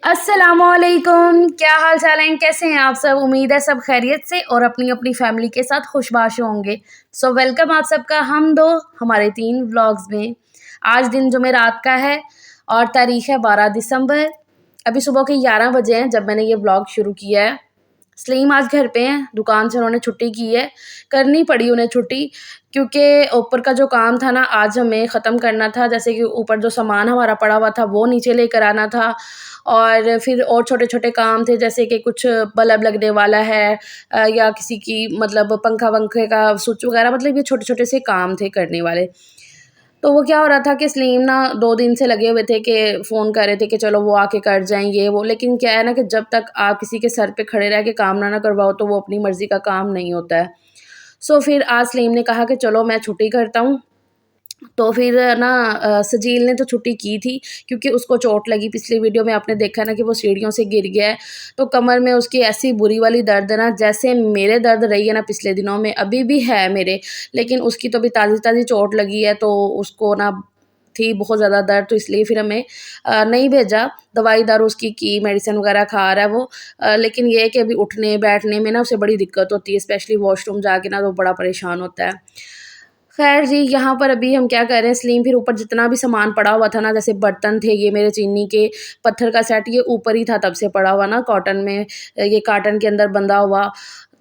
अस्सलामुअलैकुम, क्या हाल चाल हैं? कैसे हैं आप सब? उम्मीद है सब खैरियत से और अपनी अपनी फैमिली के साथ खुशबाश होंगे। सो वेलकम आप सबका हम दो हमारे 3 व्लॉग्स में। आज दिन जुमेरात का है और तारीख़ है 12 दिसंबर। अभी सुबह के 11 बजे हैं जब मैंने ये व्लॉग शुरू किया है। सलीम आज घर पे हैं, दुकान से उन्होंने छुट्टी की है। करनी पड़ी उन्हें छुट्टी क्योंकि ऊपर का जो काम था ना आज हमें ख़त्म करना था। जैसे कि ऊपर जो सामान हमारा पड़ा हुआ था वो नीचे लेकर आना था और फिर और छोटे-छोटे काम थे जैसे कि कुछ बल्ब लगने वाला है या किसी की मतलब पंखा-वंखे का स्विच वगैरह मतलब ये छोटे-छोटे से काम थे करने वाले। तो वो क्या हो रहा था कि सलीम ना 2 दिन से लगे हुए थे कि फ़ोन कर रहे थे कि चलो वो आके कर जाएँ ये वो। लेकिन क्या है ना कि जब तक आप किसी के सर पे खड़े रह के काम ना करवाओ तो वो अपनी मर्ज़ी का काम नहीं होता है। सो फिर आज सलीम ने कहा कि चलो मैं छुट्टी करता हूँ। तो फिर ना सजील ने तो छुट्टी की थी क्योंकि उसको चोट लगी। पिछली वीडियो में आपने देखा ना कि वो सीढ़ियों से गिर गया है, तो कमर में उसकी ऐसी बुरी वाली दर्द है ना, जैसे मेरे दर्द रही है ना पिछले दिनों में, अभी भी है मेरे। लेकिन उसकी तो अभी ताज़ी-ताज़ी चोट लगी है, तो उसको ना थी बहुत ज़्यादा दर्द, तो इसलिए फिर हमें नहीं भेजा। दवाई दारू उसकी की, मेडिसिन वगैरह खा रहा है वो। लेकिन ये है कि अभी उठने-बैठने में ना उसे बड़ी दिक्कत होती है, स्पेशली वॉशरूम जाके ना तो बड़ा परेशान होता है। ख़ैर जी, यहाँ पर अभी हम क्या कर रहे हैं, सलीम फिर ऊपर जितना भी सामान पड़ा हुआ था ना, जैसे बर्तन थे, ये मेरे चीनी के, पत्थर का सेट, ये ऊपर ही था तब से पड़ा हुआ ना कॉटन में, ये कार्टन के अंदर बंधा हुआ।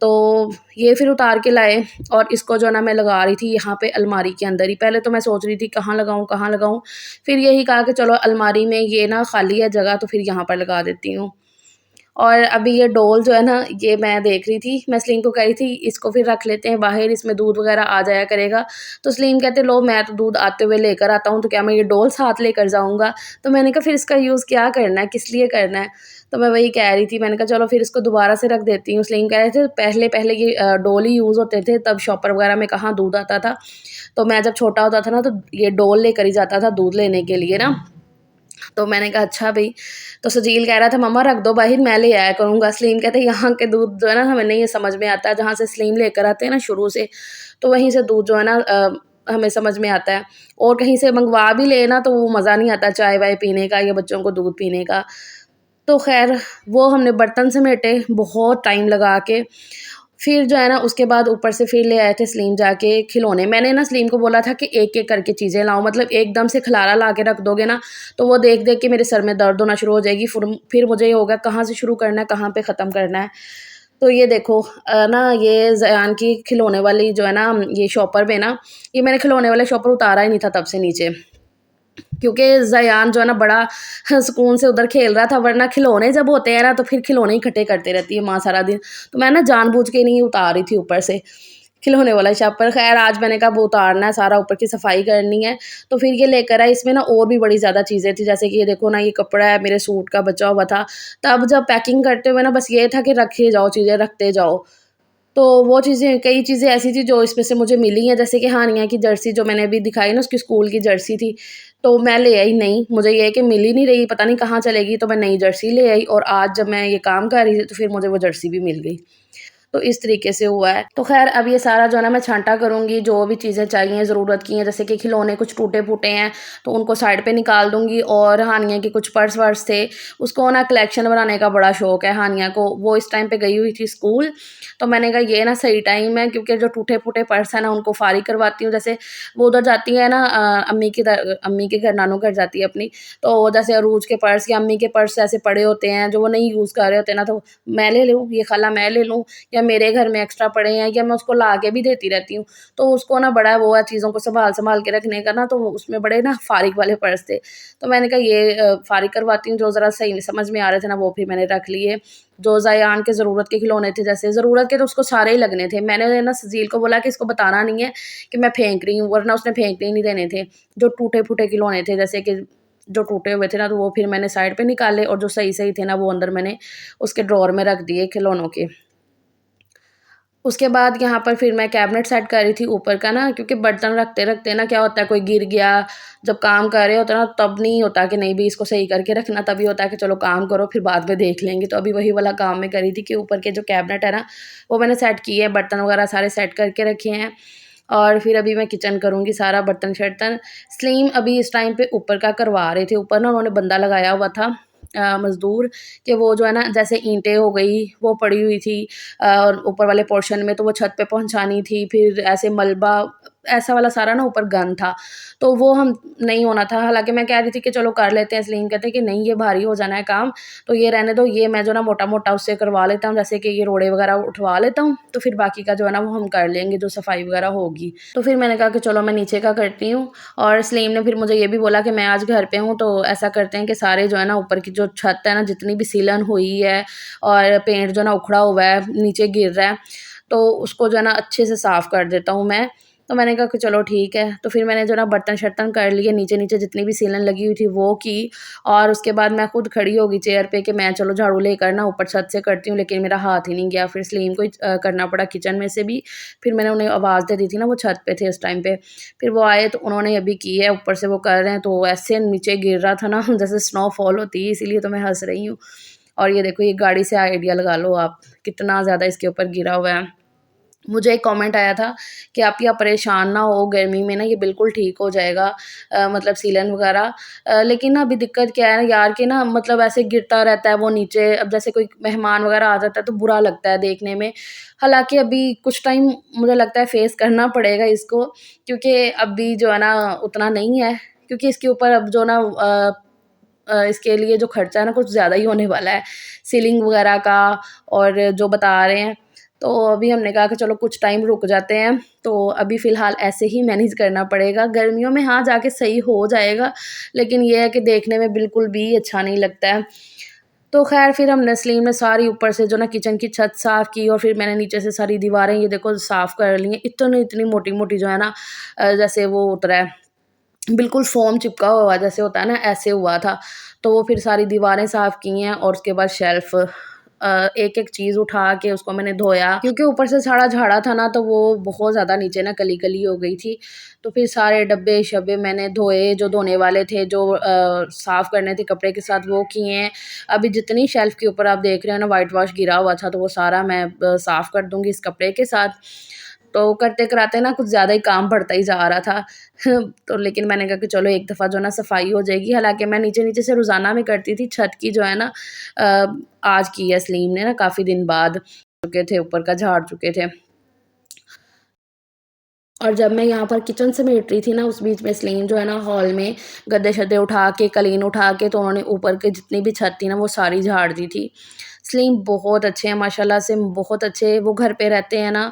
तो ये फिर उतार के लाए और इसको जो है ना मैं लगा रही थी यहाँ पे अलमारी के अंदर ही। पहले तो मैं सोच रही थी कहाँ लगाऊँ, कहाँ लगाऊँ? फिर यही कहा कि चलो अलमारी में ये ना खाली है जगह, तो फिर यहाँ पर लगा देती हूँ। और अभी ये डोल जो है ना, ये मैं देख रही थी, मैं सलीम को कह रही थी इसको फिर रख लेते हैं बाहर, इसमें दूध वगैरह आ जाया करेगा। तो सलीम कहते लो मैं तो दूध आते हुए लेकर आता हूँ, तो क्या मैं ये डोल साथ लेकर जाऊँगा? तो मैंने कहा फिर इसका यूज़ क्या करना है, किस लिए करना है? तो मैं वही कह रही थी, मैंने कहा चलो फिर इसको दोबारा से रख देती हूँ। सलीम कह रहे थे पहले-पहले ये डोल ही यूज़ होते थे, तब शॉपर वगैरह में कहाँ दूध आता था। तो मैं जब छोटा होता था ना, तो ये डोल लेकर ही जाता था दूध लेने के लिए ना। तो मैंने कहा अच्छा भई। तो सजील कह रहा था मम्मा रख दो बाहिर, मैं ले आया करूँगा। सलीम कहते यहाँ के दूध जो है ना हमें नहीं ये समझ में आता है, जहाँ से सलीम लेकर आते हैं ना शुरू से, तो वहीं से दूध जो है ना हमें समझ में आता है। और कहीं से मँगवा भी लें ना तो वो मज़ा नहीं आता चाय-वाय पीने का या बच्चों को दूध पीने का। तो ख़ैर वो हमने बर्तन समेटे बहुत टाइम लगा के। फिर जो है ना उसके बाद ऊपर से फिर ले आए थे सलीम जाके खिलौने। मैंने ना सलीम को बोला था कि एक-एक करके चीज़ें लाओ, मतलब एकदम से खिलारा ला के रख दोगे ना, तो वो देख-देख के मेरे सर में दर्द होना शुरू हो जाएगी। फिर मुझे ये होगा कहाँ से शुरू करना है, कहाँ पे ख़त्म करना है। तो ये देखो ना ये ज़यान की खिलौने वाली जो है ना ये शॉपर में ना, ये मैंने खिलौने वाला शॉपर उतारा ही नहीं था तब से नीचे। क्योंकि ज़यान जो है ना बड़ा सुकून से उधर खेल रहा था, वरना खिलौने जब होते हैं ना तो फिर खिलौने ही इकट्ठे करती रहती है माँ सारा दिन। तो मैं ना जानबूझ के नहीं उतार रही थी ऊपर से खिलौने वाला शॉपर। ख़ैर आज मैंने कहा वो उतारना है, सारा ऊपर की सफाई करनी है, तो फिर ये लेकर आई। इसमें ना और भी बड़ी ज़्यादा चीज़ें थी, जैसे कि ये देखो ना ये कपड़ा है मेरे सूट का बचा हुआ था। तब जब पैकिंग करते हुए ना बस ये था कि रखे जाओ चीज़ें, रखते जाओ। तो वो चीज़ें कई चीज़ें ऐसी थी जो इसमें से मुझे मिली हैं, जैसे कि हानिया की जर्सी जो मैंने अभी दिखाई ना उसकी स्कूल की जर्सी थी, तो मैं ले आई नहीं, मुझे ये है कि मिल ही नहीं रही, पता नहीं कहाँ चलेगी, तो मैं नई जर्सी ले आई और आज जब मैं ये काम कर रही थी तो फिर मुझे वो जर्सी भी मिल गई। तो इस तरीके से हुआ है। तो ख़ैर अब ये सारा जो है ना मैं छाँटा करूँगी, जो भी चीज़ें चाहिए ज़रूरत की हैं, जैसे कि खिलौने कुछ टूटे-फूटे हैं, तो उनको साइड पे निकाल दूँगी। और हानिया के कुछ पर्स-वर्स थे, उसको ना कलेक्शन बनाने का बड़ा शौक है हानिया को, वो इस टाइम पे गई हुई थी स्कूल, तो मैंने कहा ये ना सही टाइम है क्योंकि जो टूटे-फूटे पर्स हैं ना उनको फ़ारिग करवाती हूँ। जैसे वो उधर जाती है ना अम्मी के घर, नानू घर जाती है अपनी, तो जैसे अरूज के पर्स या अम्मी के पर्स ऐसे पड़े होते हैं, जो वो नहीं यूज़ कर रहे होते हैं ना, तो मैं ले लूँ, ये खाला मैं ले लूँ या मेरे घर में एक्स्ट्रा पड़े हैं या मैं उसको ला के भी देती रहती हूँ। तो उसको ना बड़ा वो है चीज़ों को सँभाल-सँभाल के रखने का ना, तो उसमें बड़े ना फ़ारिग वाले पर्स थे। तो मैंने कहा ये फ़ारिग करवाती हूँ, जो ज़रा सही समझ में आ रहे थे ना वो फिर मैंने रख लिए। जो ज़यान के ज़रूरत के खिलौने थे, जैसे ज़रूरत के तो उसको सारे ही लगने थे। मैंने ना सजील को बोला कि इसको बताना नहीं है कि मैं फेंक रही हूँ, वरना उसने फेंकने ही नहीं देने थे। जो टूटे-फूटे खिलौने थे, जैसे कि जो टूटे हुए थे ना, तो वो फिर मैंने साइड पे निकाले और जो सही-सही थे ना, वो अंदर मैंने उसके ड्रॉवर में रख दिए खिलौनों के। उसके बाद यहाँ पर फिर मैं कैबिनेट सेट कर रही थी ऊपर का ना, क्योंकि बर्तन रखते-रखते ना क्या होता है कोई गिर गया, जब काम कर रहे होते हैं ना तब नहीं होता कि नहीं भई इसको सही करके रखना, तभी होता है कि चलो काम करो फिर बाद में देख लेंगे। तो अभी वही वाला काम मैं कर रही थी कि ऊपर के जो कैबिनेट है ना, वो मैंने सेट किए हैं, बर्तन वगैरह सारे सेट करके रखे हैं। और फिर अभी मैं किचन करूँगी सारा बर्तन-शर्तन। सलीम अभी इस टाइम पे ऊपर का करवा रहे थे, ऊपर ना उन्होंने बंदा लगाया हुआ था, मज़दूर कि वो जो है ना जैसे ईंटें हो गई वो पड़ी हुई थी और ऊपर वाले पोर्शन में तो वो छत पे पहुँचानी थी, फिर ऐसे मलबा ऐसा वाला सारा ना ऊपर गंद था, तो वो हम नहीं होना था। हालाँकि मैं कह रही थी कि चलो कर लेते हैं, सलीम कहते हैं कि नहीं ये भारी हो जाना है काम, तो ये रहने दो, ये मैं जो ना मोटा-मोटा उससे करवा लेता हूँ, जैसे कि ये रोड़े वगैरह उठवा लेता हूँ, तो फिर बाकी का जो है ना वो हम कर लेंगे जो सफाई वगैरह होगी। तो फिर मैंने कहा कि चलो मैं नीचे का करती हूँ और सलीम ने फिर मुझे ये भी बोला कि मैं आज घर पे हूँ, तो ऐसा करते हैं कि सारे जो है ना ऊपर की जो छत है ना, जितनी भी सीलन हुई है और पेंट जो है ना उखड़ा हुआ है, नीचे गिर रहा है, तो उसको जो है ना अच्छे से साफ़ कर देता हूँ मैं। तो मैंने कहा कि चलो ठीक है, तो फिर मैंने जो ना बर्तन-शर्तन कर लिए, नीचे-नीचे जितनी भी सीलन लगी हुई थी वो की और उसके बाद मैं खुद खड़ी हो गई चेयर पे कि मैं चलो झाड़ू लेकर ना ऊपर छत से करती हूँ, लेकिन मेरा हाथ ही नहीं गया। फिर सलीम को ही करना पड़ा किचन में से भी, फिर मैंने उन्हें आवाज़ दे दी थी ना, वो छत पे थे उस टाइम पे। फिर वो आए तो उन्होंने अभी की है, ऊपर से वो कर रहे हैं, तो ऐसे नीचे गिर रहा था ना जैसे स्नोफॉल होती है, इसीलिए तो मैं हँस रही हूँ। और ये देखो, ये गाड़ी से आइडिया लगा लो आप, कितना ज़्यादा इसके ऊपर गिरा हुआ है। मुझे एक कमेंट आया था कि आप या परेशान ना हो, गर्मी में ना ये बिल्कुल ठीक हो जाएगा, मतलब सीलन वगैरह। लेकिन ना अभी दिक्कत क्या है ना यार कि ना मतलब ऐसे गिरता रहता है वो नीचे, अब जैसे कोई मेहमान वगैरह आ जाता है तो बुरा लगता है देखने में। हालाँकि अभी कुछ टाइम मुझे लगता है फेस करना पड़ेगा इसको, क्योंकि अभी जो है ना उतना नहीं है, क्योंकि इसके ऊपर अब जो ना इसके लिए जो खर्चा है ना कुछ ज़्यादा ही होने वाला है, सीलिंग वगैरह का और जो बता रहे हैं। तो अभी हमने कहा कि चलो कुछ टाइम रुक जाते हैं, तो अभी फ़िलहाल ऐसे ही मैनेज करना पड़ेगा। गर्मियों में हाँ, जाके सही हो जाएगा, लेकिन ये है कि देखने में बिल्कुल भी अच्छा नहीं लगता है। तो ख़ैर फिर हमने सलीम ने सारी ऊपर से जो ना किचन की छत साफ़ की और फिर मैंने नीचे से सारी दीवारें ये देखो साफ़ कर ली हैं। इतनी मोटी-मोटी जो है ना जैसे वो उतरा है, बिल्कुल फ़ोम चिपका हुआ जैसे होता है ना, ऐसे हुआ था। तो वो फिर सारी दीवारें साफ़ की हैं और उसके बाद शेल्फ़ एक-एक चीज़ उठा के उसको मैंने धोया, क्योंकि ऊपर से सारा झाड़ा था ना, तो वो बहुत ज़्यादा नीचे ना कली-कली हो गई थी। तो फिर सारे डब्बे-शब्बे मैंने धोए, जो धोने वाले थे, जो साफ़ करने थे कपड़े के साथ वो किए हैं। अभी जितनी शेल्फ़ के ऊपर आप देख रहे हो ना व्हाइट वाश गिरा हुआ था, तो वो सारा मैं साफ़ कर दूँगी इस कपड़े के साथ। तो करते-कराते ना कुछ ज़्यादा ही काम बढ़ता ही जा रहा था। तो लेकिन मैंने कहा कि चलो एक दफ़ा जो है ना सफाई हो जाएगी। हालाँकि मैं नीचे-नीचे से रोज़ाना में करती थी, छत की जो है ना अ, आज की है सलीम ने ना काफ़ी दिन बाद, चुके थे ऊपर का झाड़ चुके थे। और जब मैं यहाँ पर किचन समेट रही थी ना, उस बीच में सलीम जो है ना हॉल में गद्दे-शद्दे उठा के, कालीन उठा के, तो उन्होंने ऊपर की जितनी भी छत थी ना वो सारी झाड़ दी थी। सलीम बहुत अच्छे हैं माशाल्लाह से, बहुत अच्छे, वो घर पे रहते हैं ना,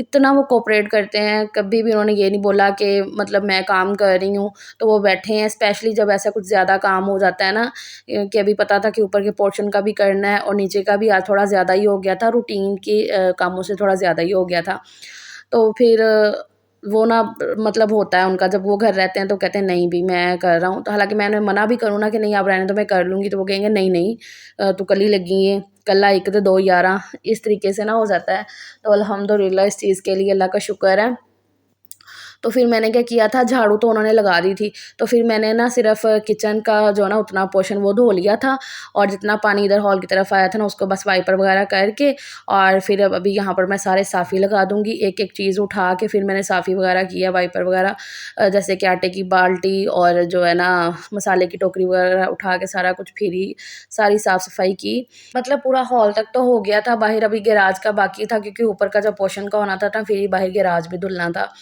इतना वो कोऑपरेट करते हैं, कभी भी उन्होंने ये नहीं बोला कि मतलब मैं काम कर रही हूँ, तो वो बैठे हैं। स्पेशली जब ऐसा कुछ ज़्यादा काम हो जाता है ना, कि अभी पता था कि ऊपर के पोर्शन का भी करना है और नीचे का भी आज थोड़ा ज़्यादा ही हो गया था, रूटीन के कामों से थोड़ा ज़्यादा ही हो गया था। तो फिर वो ना मतलब होता है उनका, जब वो घर रहते हैं तो कहते हैं नहीं भी मैं कर रहा हूँ, तो हालाँकि मैं उन्हें मना भी करूँ ना कि नहीं आप रहने दो मैं कर लूँगी, तो वो कहेंगे नहीं, नहीं तू कल्ली लगी है, कल्ला इक ते दो यारां, इस तरीके से ना हो जाता है। तो अल्हम्दुलिल्लाह इस चीज़ के लिए अल्लाह का शुक्र है। तो फिर मैंने क्या किया था, झाड़ू तो उन्होंने लगा दी थी, तो फिर मैंने ना सिर्फ़ किचन का जो है ना उतना पोर्शन वो धो लिया था और जितना पानी इधर हॉल की तरफ आया था ना उसको बस वाइपर वगैरह करके और फिर अब अभी यहाँ पर मैं सारे साफ़ी लगा दूँगी। एक-एक चीज़ उठा के फिर मैंने साफ़ी वगैरह किया, वाइपर वगैरह जैसे कि आटे की बाल्टी और जो है ना मसाले की टोकरी वगैरह उठा के सारा कुछ फिरी, सारी साफ़-सफ़ाई की। मतलब पूरा हॉल तक तो हो गया था, बाहर अभी गैराज का बाकी था, क्योंकि ऊपर का जब पोर्शन का होना था ना फिर बाहर गैराज भी धुलना था।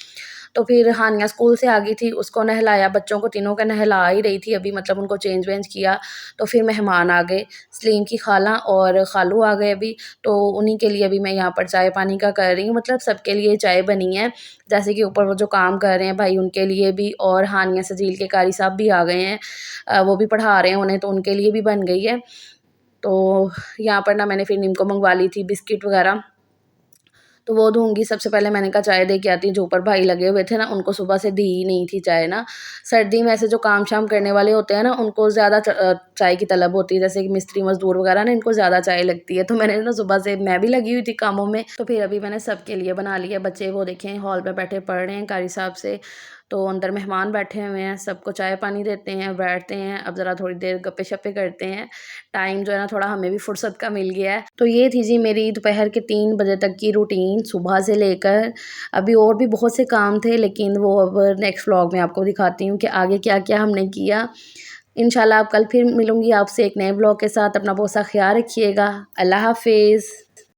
तो फिर हानिया स्कूल से आ गई थी, उसको नहलाया, बच्चों को तीनों को नहला ही रही थी अभी, मतलब उनको चेंज-वेंज किया, तो फिर मेहमान आ गए, सलीम की खाला और खालू आ गए अभी, तो उन्हीं के लिए अभी मैं यहाँ पर चाय-पानी का कर रही हूँ, मतलब सबके लिए चाय बनी है। जैसे कि ऊपर वो जो काम कर रहे हैं भाई उनके लिए भी, और हानिया सजील के कारी साहब भी आ गए हैं, वो भी पढ़ा रहे हैं उन्हें, तो उनके लिए भी बन गई है। तो यहाँ पर ना मैंने फिर निम्को मँगवा ली थी बिस्किट वगैरह, तो वो दूँगी। सबसे पहले मैंने कहा चाय दे के आती हूँ, जो ऊपर भाई लगे हुए थे ना, उनको सुबह से दी ही नहीं थी चाय ना। सर्दी में ऐसे जो काम-शाम करने वाले होते हैं ना, उनको ज़्यादा चाय की तलब होती है, जैसे कि मिस्त्री मज़दूर वगैरह ना, इनको ज़्यादा चाय लगती है। तो मैंने ना सुबह से, मैं भी लगी हुई थी कामों में, तो फिर अभी मैंने सबके लिए बना लिया। बच्चे वो देखें हॉल पे बैठे पढ़ रहे हैं कारी साहब से, तो अंदर मेहमान बैठे हुए हैं, सबको चाय-पानी देते हैं, बैठते हैं, अब ज़रा थोड़ी देर गप्पे-शप्पे करते हैं। टाइम जो है ना थोड़ा हमें भी फुर्सत का मिल गया है। तो ये थी जी मेरी दोपहर के 3 बजे तक की रूटीन, सुबह से लेकर अभी और भी बहुत से काम थे, लेकिन वो अब नेक्स्ट व्लॉग में आपको दिखाती हूँ कि आगे क्या-क्या हमने किया। इंशाल्लाह अब कल फिर मिलूँगी आपसे एक नए ब्लॉग के साथ। अपना बहुत सा ख्याल रखिएगा। अल्लाह हाफ़िज़।